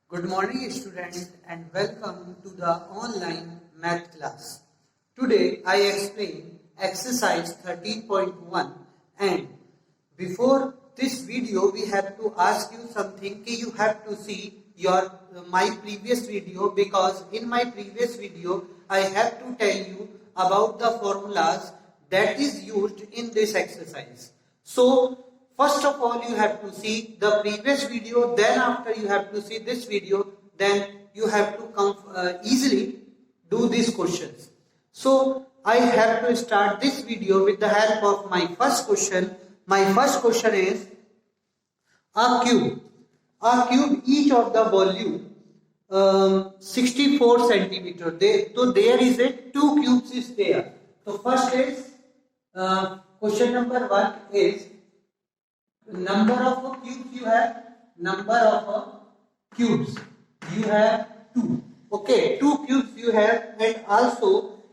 Good morning students and welcome to the online math class. Today I explain exercise 13.1 and before this video we have to ask you something. You have to see my previous video because in my previous video I have to tell you about the formulas that is used in this exercise. So first of all, you have to see the previous video, then after you have to see this video, then you have to easily do these questions. So I have to start this video with the help of my first question. My first question is a cube. A cube, each of the volume 64 centimeter. So there is a two cubes is there. So first is question number 1 is number of cubes you have. Number of cubes you have 2. Okay, 2 cubes you have, and also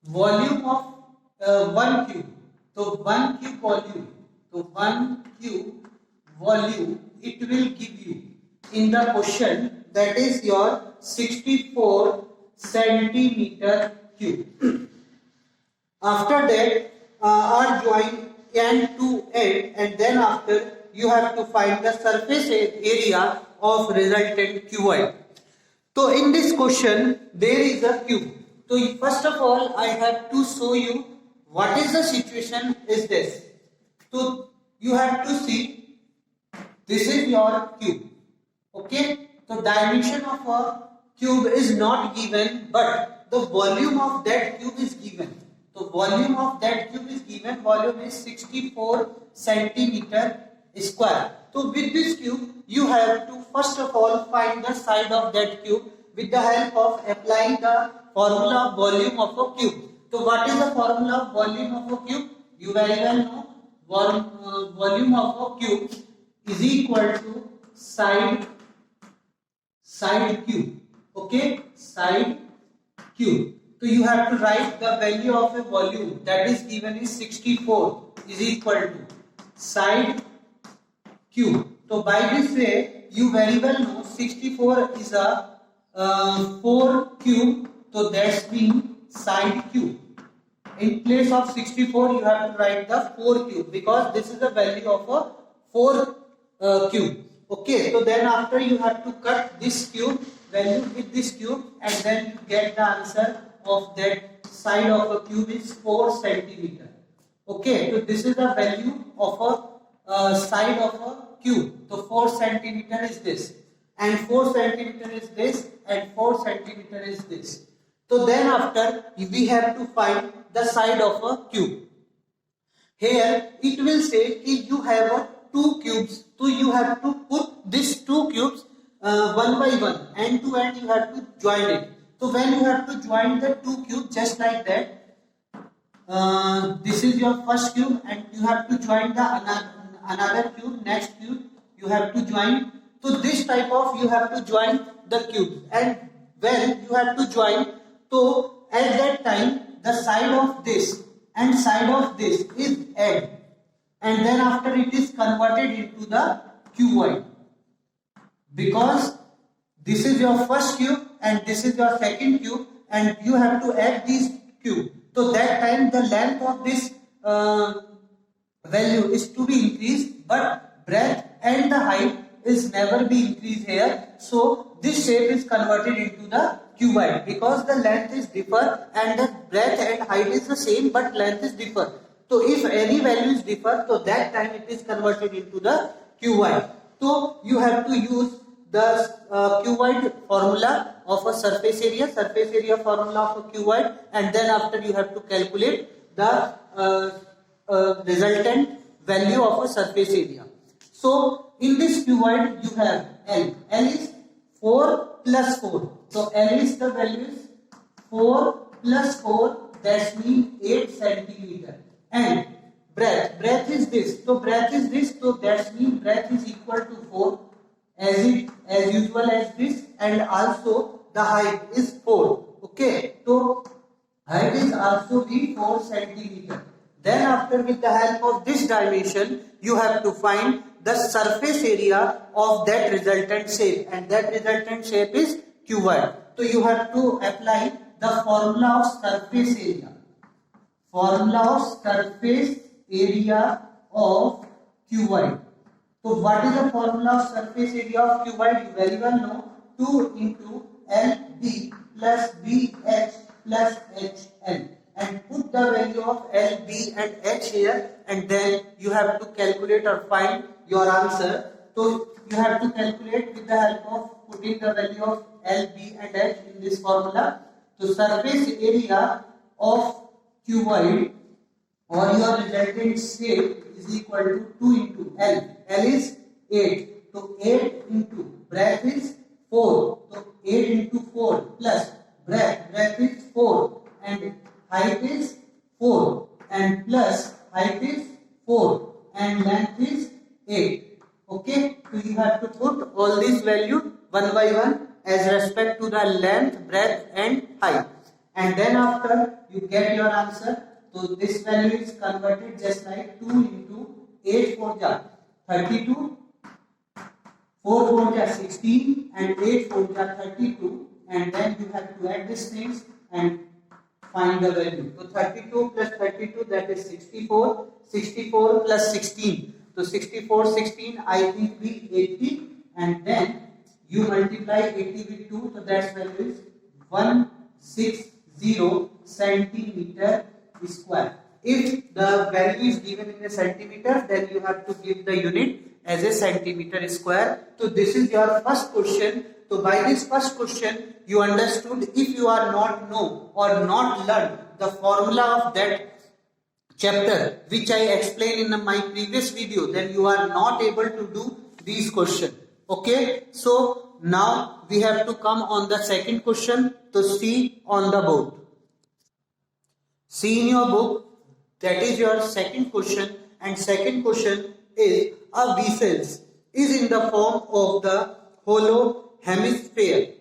volume of 1 cube. So 1 cube volume. So 1 cube volume it will give you in the question, that is your 64 centimeter cube. After that are joined end to end, and then after you have to find the surface area of resultant cuboid. So in this question there is a cube. So first of all I have to show you what is the situation is this. So you have to see this is your cube. Okay, so dimension of a cube is not given, but the volume of that cube is given. So volume of that cube is given. Volume is 64 centimeter square. So with this cube, you have to first of all find the side of that cube with the help of applying the formula of volume of a cube. So what is the formula of volume of a cube? You very well know. Volume of a cube is equal to side cube. Okay, side cube. So you have to write the value of a volume that is given is 64 is equal to side cube. So by this way you very well know 64 is a 4 cube. So that's means side cube. In place of 64 you have to write the 4 cube because this is the value of a 4 cube. Okay, so then after you have to cut this cube value with this cube, and then you get the answer of that side of a cube is 4 centimeter. Okay, so this is the value of a side of a cube. So 4 centimeter is this, and 4 centimeter is this, and 4 centimeter is this. So then after we have to find the side of a cube. Here it will say if you have 2 cubes, so you have to put these 2 cubes one by one, end to end you have to join it. So when you have to join the 2 cubes just like that, this is your first cube and you have to join the another cube, next cube you have to join. So this type of you have to join the cubes, and when you have to join, so at that time the side of this and side of this is add, and then after it is converted into the cuboid, because this is your first cube and this is your second cube, and you have to add these cube. So that time the length of this value is to be increased, but breadth and the height is never be increased here. So this shape is converted into the cuboid because the length is differ and the breadth and height is the same, but length is differ. So if any values differ, so that time it is converted into the cuboid. So you have to use the cuboid formula of a surface area formula of a cuboid, and then after you have to calculate the resultant value of a surface area. So in this cuboid you have L. L is 4 plus 4. So L is the value is 4 plus 4, that means 8 centimeter. And breadth is this. So breadth is this. So that means breadth is equal to 4 as usual as this, and also the height is 4. Okay. So height is also be 4 centimeter. Then after with the help of this dimension you have to find the surface area of that resultant shape, and that resultant shape is cuboid. So you have to apply the formula of surface area. Formula of surface area of cuboid. So what is the formula of surface area of cuboid? You very well know, 2 into LB plus BH plus HL, and put the value of L, B and H here, and then you have to calculate or find your answer. So you have to calculate with the help of putting the value of L, B and H in this formula. So surface area of cuboid or your resultant shape is equal to 2 into L. L is 8. So 8 into breadth is 4. So 8 into 4 plus breadth is 4 and height is 4 and plus height is 4 and length is 8. Okay, so you have to put all these values one by one as respect to the length, breadth and height, and then after you get your answer. So this value is converted just like 2 into 8 4 ja 32, 4 4 ja 16 and 8 4 ja 32, and then you have to add these things and find the value. So 32 plus 32, that is 64. 64 plus 16. So 64, 16 I think be 80, and then you multiply 80 with 2, so that value is 160 centimeter square. If the value is given in a centimeter, then you have to give the unit as a centimeter square. So this is your first question. So by this first question, you understood. If you are not know or not learned the formula of that chapter which I explained in my previous video, then you are not able to do these questions. Okay, so now we have to come on the second question. To see on the board, see in your book, that is your second question, and second question is a vessel is in the form of the hollow hemisphere.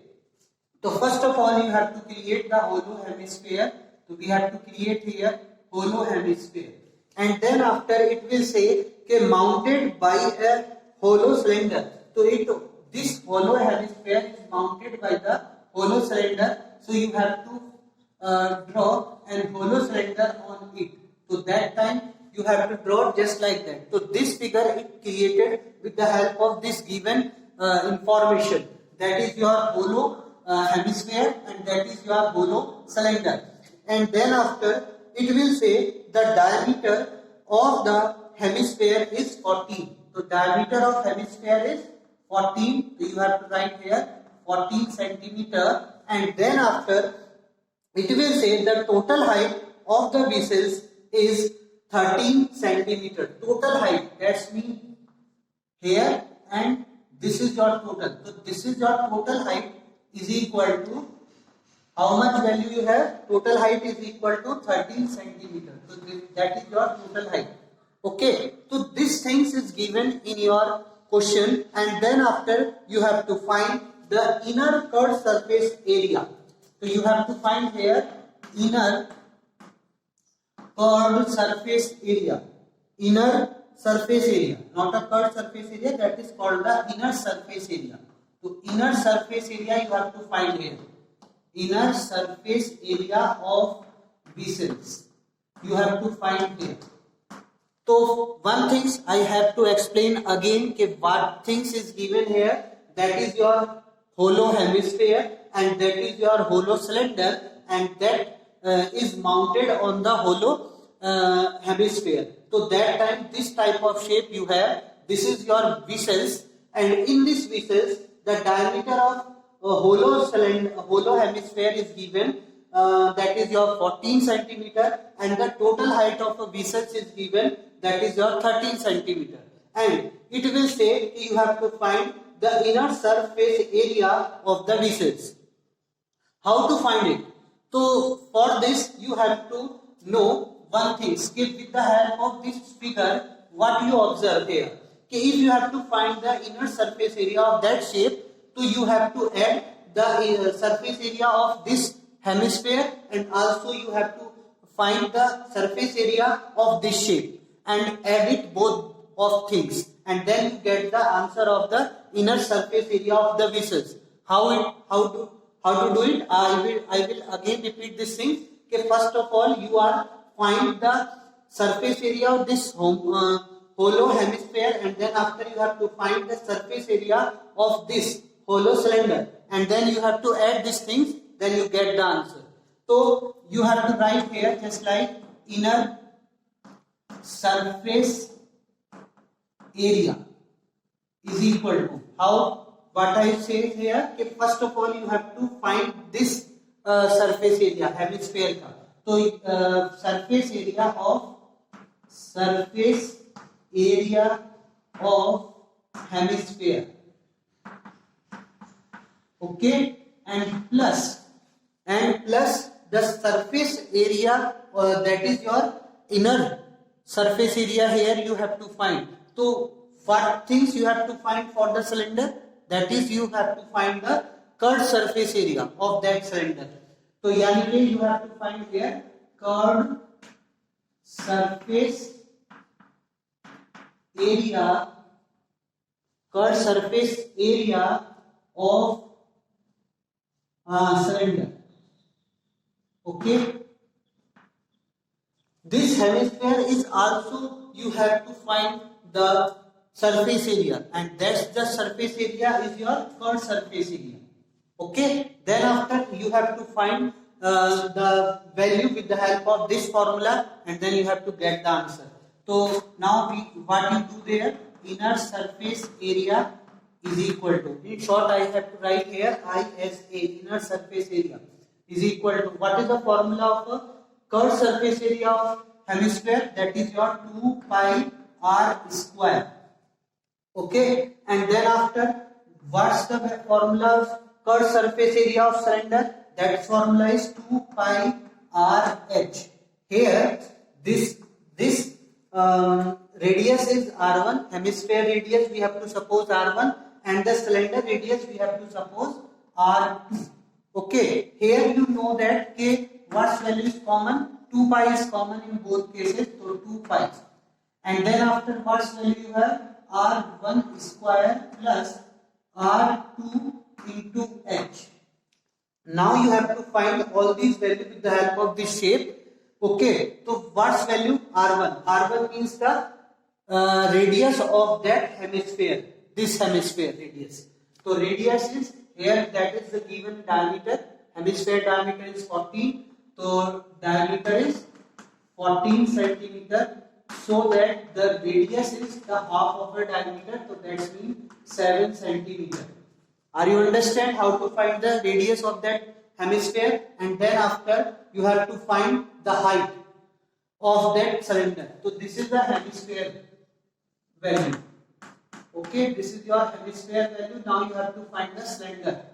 So first of all you have to create the hollow hemisphere. So we have to create here hollow hemisphere, and then after it will say okay, mounted by a hollow cylinder. So this hollow hemisphere is mounted by the hollow cylinder. So you have to draw a hollow cylinder on it. So that time you have to draw just like that. So this figure is created with the help of this given information. That is your hollow hemisphere and that is your hollow cylinder. And then after it will say the diameter of the hemisphere is 14. So diameter of hemisphere is 14. So you have to write here 14 centimeter, and then after it will say the total height of the vessels is 13 centimeter. Total height, that's mean here, and this is your total. So this is your total height is equal to how much value you have? Total height is equal to 13 centimeter. So that is your total height. Okay, so these things is given in your question, and then after you have to find the inner curved surface area. So you have to find here inner curved surface area. Inner surface area, not a curved surface area, that is called the inner surface area. So inner surface area you have to find here. Inner surface area of vessels you have to find here. So one thing I have to explain again कि what things is given here, that is your hollow hemisphere and that is your hollow cylinder, and that is mounted on the hollow hemisphere. So that time this type of shape you have, this is your vessels, and in this vessels the diameter of hollow cylinder, hollow hemisphere is given, that is your 14 centimeter, and the total height of a vessels is given, that is your 13 centimeter, and it will say you have to find the inner surface area of the vessels. How to find it? So for this you have to know one thing. With the help of this figure, what you observe here. Okay, if you have to find the inner surface area of that shape, so you have to add the surface area of this hemisphere, and also you have to find the surface area of this shape and add it both of things, and then you get the answer of the inner surface area of the vessels. How to do it? I will again repeat this thing. Okay, first of all, you are find the surface area of this hollow hemisphere, and then after you have to find the surface area of this hollow cylinder, and then you have to add these things, then you get the answer. So you have to write here just like inner surface area is equal to what I say here. Okay, first of all you have to find this surface area hemisphere का. So surface area of hemisphere, okay, and plus the surface area that is your inner surface area here you have to find. So what things you have to find for the cylinder? That is, you have to find the curved surface area of that cylinder. So यानी कि you have to find here curved surface area of cylinder. Okay. This hemisphere is also you have to find the surface area, and that's the surface area is your curved surface area. Okay. Then after you have to find the value with the help of this formula, and then you have to get the answer. So now what you do there, inner surface area is equal to, in short I have to write here ISA, inner surface area is equal to, what is the formula of a curved surface area of hemisphere? That is your 2 pi r square. Okay, and then after, what's the formula of curved surface area of cylinder? That formula is 2 pi r h. Here this radius is r1, hemisphere radius we have to suppose r1, and the cylinder radius we have to suppose r2. Okay, here you know that what value is common? 2 pi is common in both cases, so 2 pi. And then after, what value you have? R1 square plus R2 into H. Now you have to find all these values with the help of this shape. Okay, so what's value? R1. R1 means the radius of that hemisphere, this hemisphere radius. So radius is here, that is the given diameter. Hemisphere diameter is 14. So diameter is 14 centimeter. So that the radius is the half of the diameter. So that means 7 centimeter. Are you understand how to find the radius of that hemisphere? And then after you have to find the height of that cylinder. So this is the hemisphere value. Okay, this is your hemisphere value. Now you have to find the cylinder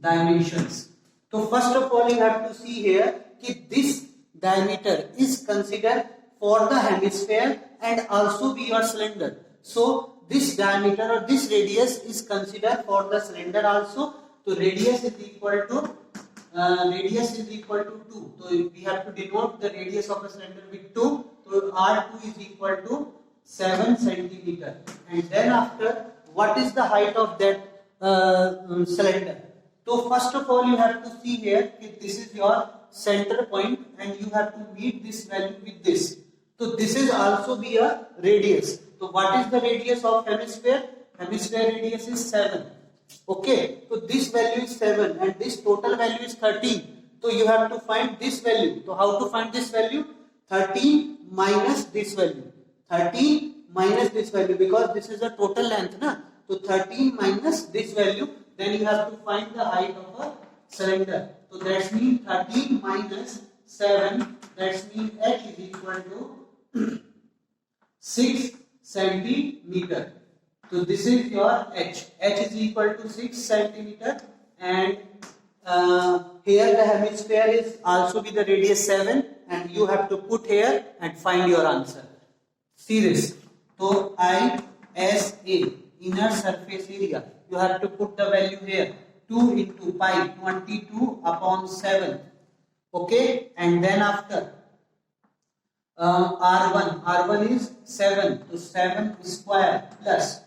dimensions. So first of all you have to see here that this diameter is considered for the hemisphere and also be your cylinder. So this diameter or this radius is considered for the cylinder also. So radius is equal to 2. So we have to denote the radius of a cylinder with 2. So R2 is equal to 7 centimeter. And then after, what is the height of that cylinder? So first of all you have to see here that this is your center point and you have to meet this value with this. So this is also be a radius. So what is the radius of hemisphere? Hemisphere radius is 7. Okay, so this value is 7 and this total value is 13. So you have to find this value. So how to find this value? 13 minus this value. 13 minus this value, because this is the total length, na? So 13 minus this value, then you have to find the height of a cylinder. So that means 13 minus 7, that means H is equal to 6 centimeter. So this is your H. H is equal to 6 centimeter, and here the hemisphere is also be the radius 7, and you have to put here and find your answer. See this. So ISA, inner surface area, you have to put the value here. 2 into pi, 22 upon 7. Okay, and then after R1 is 7, so 7 square plus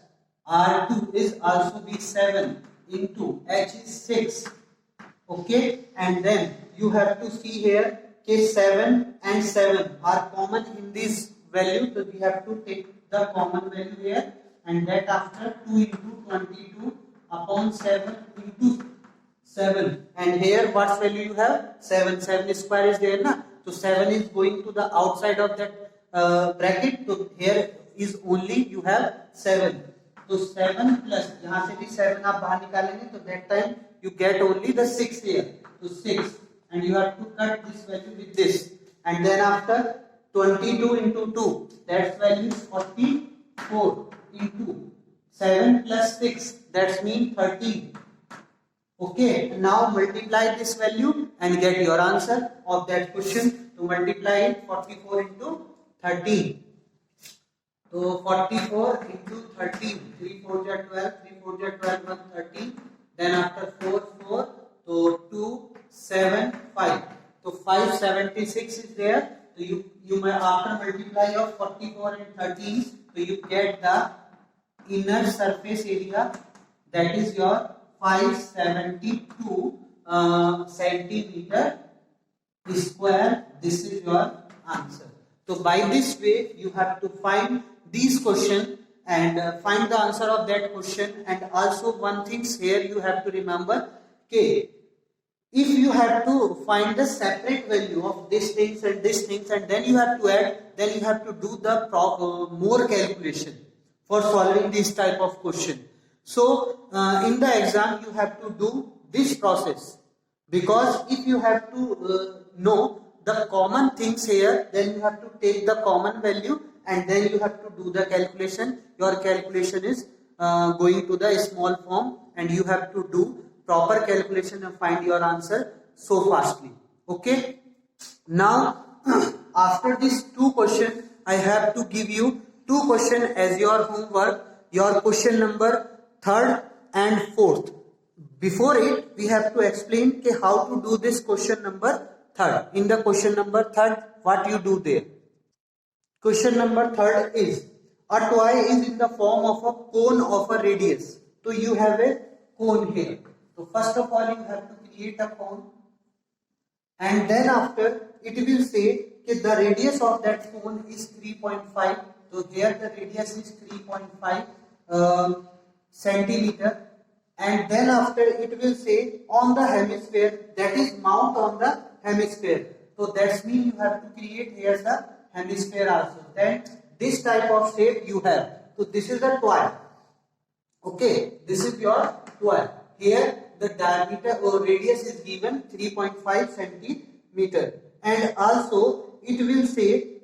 R2 is also be 7 into H is 6. Okay, and then you have to see here k 7 and 7 are common in this value, so we have to take the common value here, and that after 2 into 22 upon 7 into 7, and here what value you have? 7 square is there na, so 7 is going to the outside of that bracket, so here is only you have 7, तो 7 plus यहाँ से भी 7 आप बाहर निकालेंगे तो that time you get only the 6 here, so 6, and you have to cut this value with this, and then after 22 into 2, that's value is 44 into 7 plus 6, that's mean 13. Okay, now multiply this value and get your answer of that question. To multiply it 44 into 13. So 44 into 13, 3 4 are 12, 3 4 are 12, 1 13. Then after 4 4, so 2 7 5. So 576 is there. So you may after multiply of 44 and 13, so you get the inner surface area, that is your 572 centimeter square. This is your answer. So by this way you have to find these question and find the answer of that question. And also one thing here you have to remember, okay, if you have to find the separate value of these things and these things and then you have to add, then you have to do the more calculation for solving this type of question. So in the exam you have to do this process, because if you have to know the common things here, then you have to take the common value and then you have to do the calculation. Your calculation is going to the small form and you have to do proper calculation and find your answer so fastly. Okay. Now after these two questions, I have to give you two questions as your homework, your question number 3rd and 4th. Before it, we have to explain how to do this question number 3rd. In the question number 3rd, what you do there? Question number 3rd is, a toy is in the form of a cone of a radius. So you have a cone here. So first of all, you have to create a cone, and then after it will say that the radius of that cone is 3.5. So here the radius is 3.5 centimeter, and then after it will say on the hemisphere, that is mount on the hemisphere. So that means you have to create here the hemisphere also. Then this type of shape you have. So this is the toy. Okay, this is your toy. Here the diameter or radius is given 3.5 centimeter, and also it will say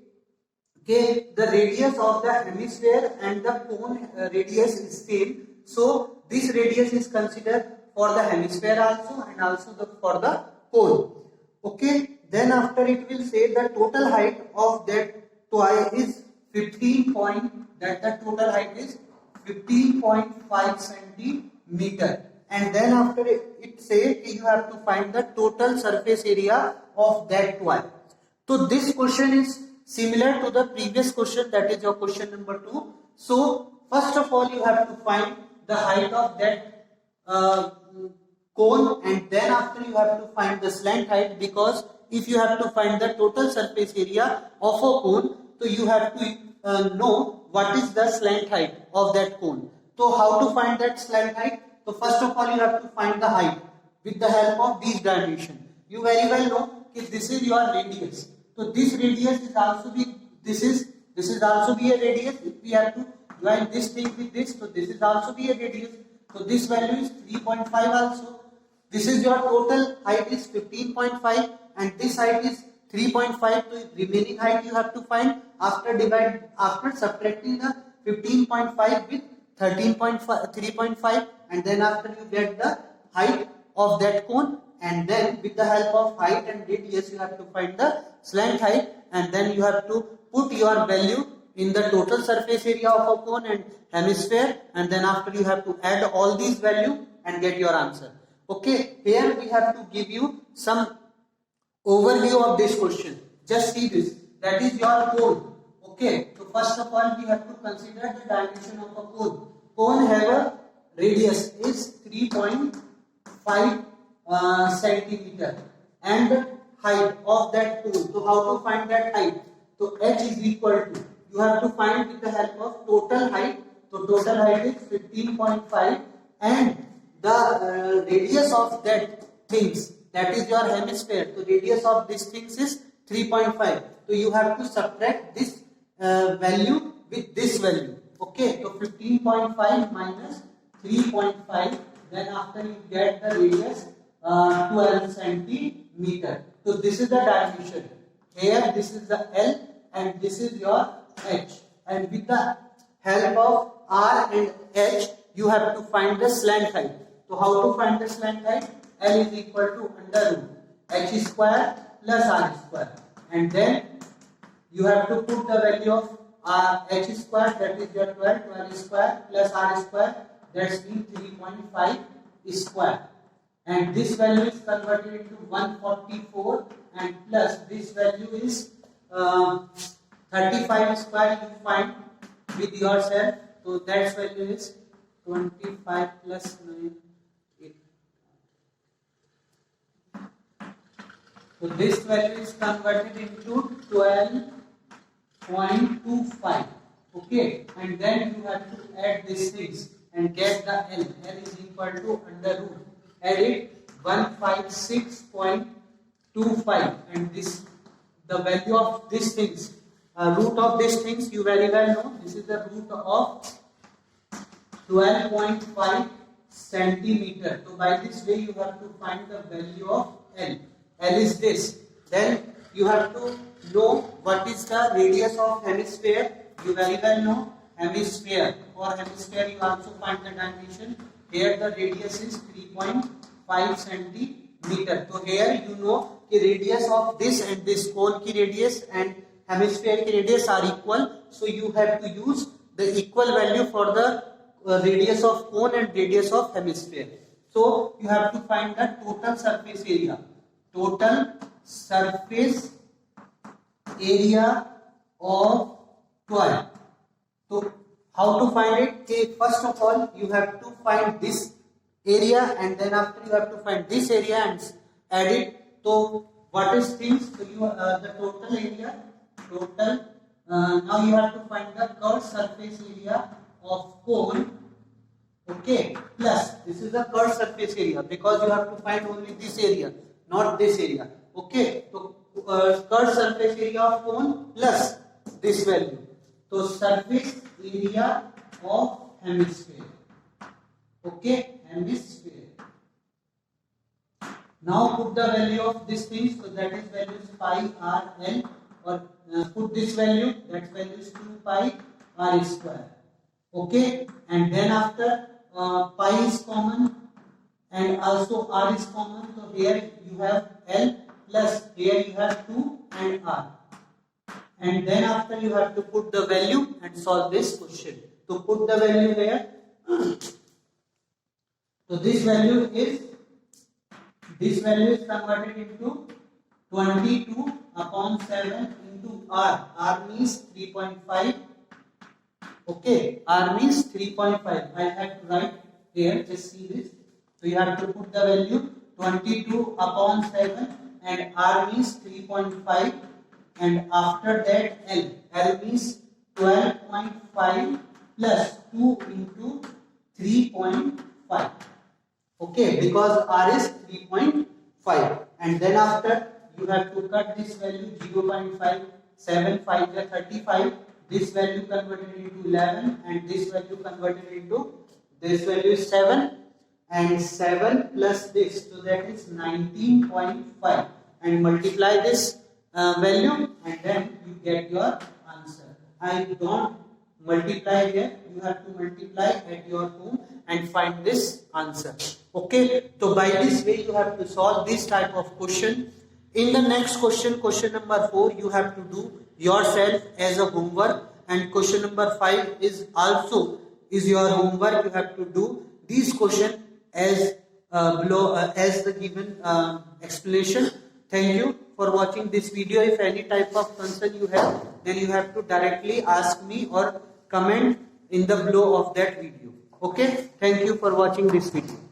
okay, the radius of the hemisphere and the cone radius is same. So this radius is considered for the hemisphere also and also for the cone. Okay, then after it will say the total height of that toy is 15 that the total height is 15.5 centimeter, and then after it say you have to find the total surface area of that toy. So this question is similar to the previous question, that is your question number 2. So first of all you have to find the height of that cone, and then after you have to find the slant height, because if you have to find the total surface area of a cone, so you have to know what is the slant height of that cone. So how to find that slant height? So first of all you have to find the height with the help of these dimensions. You very well know if this is your radius. So this radius is also this is also be a radius. If we have to join this thing with this, so this is also be a radius. So this value is 3.5 also. This is your total height is 15.5 and this height is 3.5. So remaining height you have to find after subtracting the 15.5 with 3.5, and then after you get the height of that cone, and then with the help of height and radius you have to find the slant height, and then you have to put your value in the total surface area of a cone and hemisphere, and then after you have to add all these value and get your answer. Okay, here we have to give you some overview of this question. Just see this. that is your cone. Okay, so first of all we have to consider the dimension of a cone. Cone have a radius is 3.5 centimeter and the height of that cone. So how to find that height? So h is equal to, you have to find with the help of total height. So total height is 15.5 and the radius of that things, that is your hemisphere. So radius of these things is 3.5. So you have to subtract this value with this value. Okay, so 15.5 minus 3.5, then after you get the radius 12 centimeter. So this is the dimension. Here this is the L and this is your H. And with the help of R and H, you have to find the slant height. So how to find the slant height? L is equal to under root H square plus R square. And then you have to put the value of H square, that is your 12 square plus R square, that's means 3.5 square. And this value is converted into 144 and plus this value is 35 square you find with yourself. So that value is 25 plus 9. So this value is converted into 12.25. Okay, and then you have to add these things and get the L. L is equal to under root. Add it 156.25 and this the value of these things. Root of these things you very well know. This is the root of 12.5 centimeter. So by this way you have to find the value of L. L is this. Then you have to know what is the radius of hemisphere. You very well know hemisphere. For hemisphere you also find the dimension. Here the radius is 3.5 centimeter. So here you know the radius of this and this cone ki radius and hemisphere ki radius are equal. So you have to use the equal value for the radius of cone and radius of hemisphere. So you have to find the total surface area. Total surface area of toy. So how to find it? Okay, first of all you have to find this area and then after you have to find this area and add it. So what is things? So you the total area. Total. Now you have to find the curved surface area of cone. Okay, plus this is the curved surface area because you have to find only this area, not this area. Okay, so curved surface area of cone plus this value. So surface area of hemisphere. Okay, hemisphere. Now put the value of this thing. So that is value is pi r l, or put this value. That value is 2 pi r square. Okay, and then after pi is common and also r is common. So here you have L plus here you have 2 and r. And then after you have to put the value and solve this question. So put the value here. So this value is converted into 22 upon 7 into r. R means 3.5. Okay, R means 3.5. I have to write here, just see this. So you have to put the value 22 upon 7 and R means 3.5 and after that L. L means 12.5 plus 2 into 3.5. Okay, because R is 3.5 and then after you have to cut this value 0.5, 7, 5 is 35. This value converted into 11 and this value converted into this value is 7 and 7 plus this, so that is 19.5 and multiply this value and then you get your answer. I don't multiply here, you have to multiply at your home and find this answer. Okay, so by this way you have to solve this type of question. In the next question, question number 4, you have to do yourself as a homework, and question number 5 is also your homework. You have to do these question as below as the given explanation. Thank you for watching this video. If any type of concern you have, then you have to directly ask me or comment in the below of that video. Okay, thank you for watching this video.